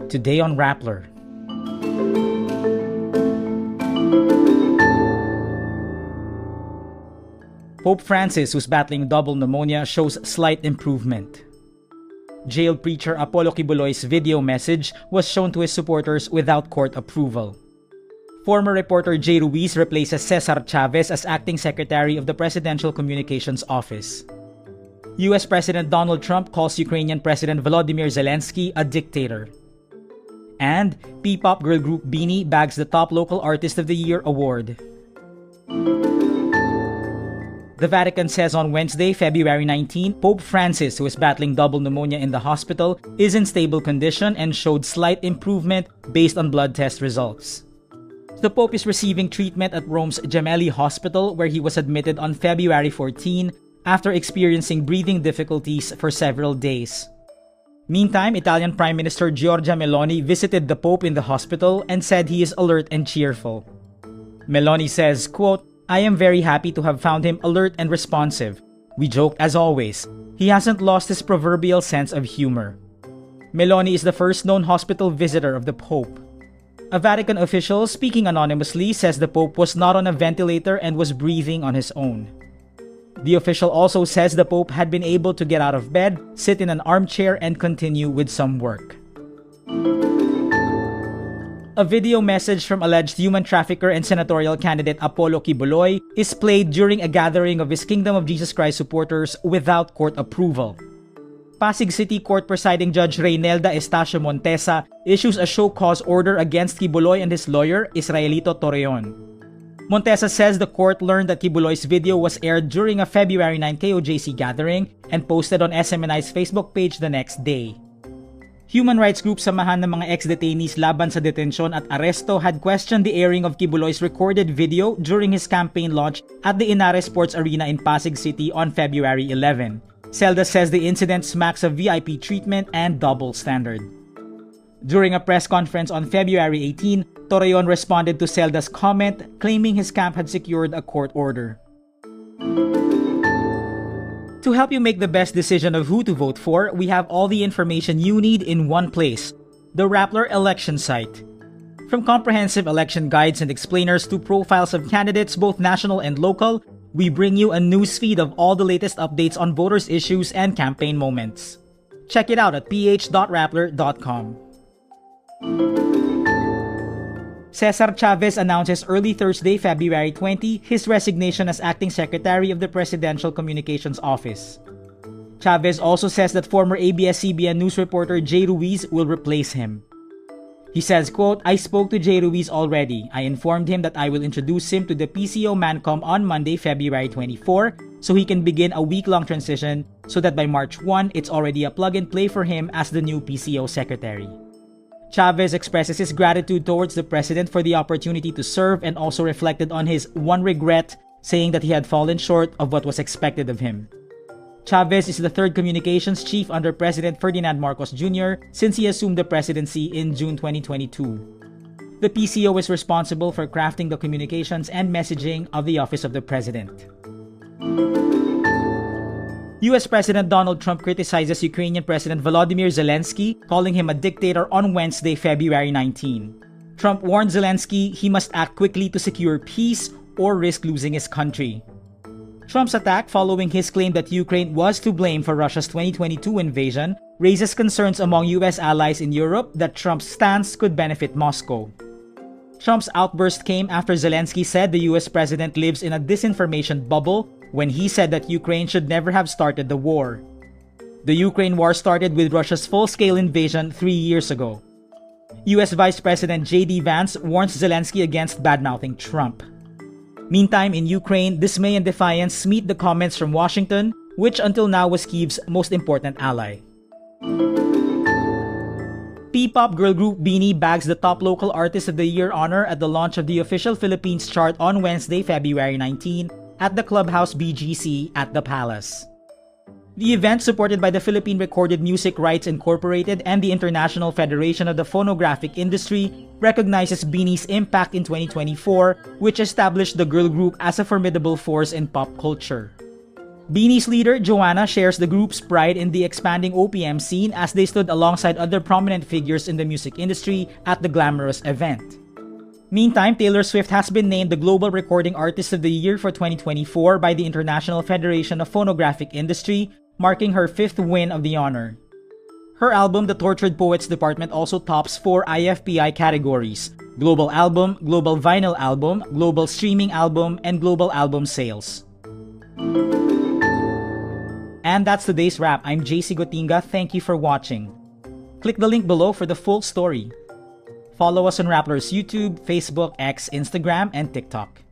Today on Rappler. Pope Francis, who's battling double pneumonia, shows slight improvement. Jailed preacher Apollo Quiboloy's video message was shown to his supporters without court approval. Former reporter Ruiz replaces Chavez as acting secretary of the Presidential Communications Office. US President Donald Trump calls Ukrainian President Volodymyr Zelensky a dictator. And P-pop girl group BINI bags the top local artist of the year award. The Vatican says on Wednesday, February 19, Pope Francis, who is battling double pneumonia in the hospital, is in stable condition and showed slight improvement based on blood test results. The Pope is receiving treatment at Rome's Gemelli Hospital, where he was admitted on February 14 after experiencing breathing difficulties for several days. Meantime, Italian Prime Minister Giorgia Meloni visited the Pope in the hospital and said he is alert and cheerful. Meloni says, quote, "I am very happy to have found him alert and responsive. We joked as always. He hasn't lost his proverbial sense of humor." Meloni is the first known hospital visitor of the Pope. A Vatican official speaking anonymously says the Pope was not on a ventilator and was breathing on his own. The official also says the Pope had been able to get out of bed, sit in an armchair, and continue with some work. A video message from alleged human trafficker and senatorial candidate Apollo Quiboloy is played during a gathering of his Kingdom of Jesus Christ supporters without court approval. Pasig City Court Presiding Judge Reynelda Estacio Montesa issues a show cause order against Quiboloy and his lawyer, Israelito Torreon. Montesa says the court learned that Quiboloy's video was aired during a February 9 KOJC gathering and posted on SMNI's Facebook page the next day. Human rights group Samahan ng mga ex-detainees laban sa detensyon at aresto had questioned the airing of Quiboloy's recorded video during his campaign launch at the Inares Sports Arena in Pasig City on February 11. Celda says the incident smacks of VIP treatment and double standard. During a press conference on February 18, Torreon responded to Celda's comment, claiming his camp had secured a court order. To help you make the best decision of who to vote for, we have all the information you need in one place, the Rappler election site. From comprehensive election guides and explainers to profiles of candidates both national and local, we bring you a news feed of all the latest updates on voters' issues and campaign moments. Check it out at ph.rappler.com. Cesar Chavez announces early Thursday, February 20, his resignation as acting secretary of the Presidential Communications Office. Chavez also says that former ABS-CBN news reporter Ruiz will replace him. He says, quote, "I spoke to Ruiz already. I informed him that I will introduce him to the PCO Mancom on Monday, February 24, so he can begin a week-long transition so that by March 1, it's already a plug-and-play for him as the new PCO secretary." Chavez expresses his gratitude towards the president for the opportunity to serve and also reflected on his one regret, saying that he had fallen short of what was expected of him. Chavez is the third communications chief under President Ferdinand Marcos Jr. since he assumed the presidency in June 2022. The PCO is responsible for crafting the communications and messaging of the Office of the President. US President Donald Trump criticizes Ukrainian President Volodymyr Zelensky, calling him a dictator on Wednesday, February 19. Trump warned Zelensky he must act quickly to secure peace or risk losing his country. Trump's attack following his claim that Ukraine was to blame for Russia's 2022 invasion raises concerns among US allies in Europe that Trump's stance could benefit Moscow. Trump's outburst came after Zelensky said the US president lives in a disinformation bubble when he said that Ukraine should never have started the war. The Ukraine war started with Russia's full-scale invasion 3 years ago. US Vice President J.D. Vance warns Zelensky against bad-mouthing Trump. Meantime, in Ukraine, dismay and defiance meet the comments from Washington, which until now was Kyiv's most important ally. P-pop girl group BINI bags the top local artist of the year honor at the launch of the official Philippines chart on Wednesday, February 19, at the Clubhouse BGC at the Palace. The event, supported by the Philippine Recorded Music Rights Incorporated and the International Federation of the Phonographic Industry, recognizes BINI's impact in 2024, which established the girl group as a formidable force in pop culture. BINI's leader, Joanna, shares the group's pride in the expanding OPM scene as they stood alongside other prominent figures in the music industry at the glamorous event. Meantime, Taylor Swift has been named the Global Recording Artist of the Year for 2024 by the International Federation of Phonographic Industry, marking her 5th win of the honor. Her album, The Tortured Poets Department, also tops 4 IFPI categories: Global Album, Global Vinyl Album, Global Streaming Album, and Global Album Sales. And that's today's wrap. I'm JC Gotinga. Thank you for watching. Click the link below for the full story. Follow us on Rappler's YouTube, Facebook, X, Instagram, and TikTok.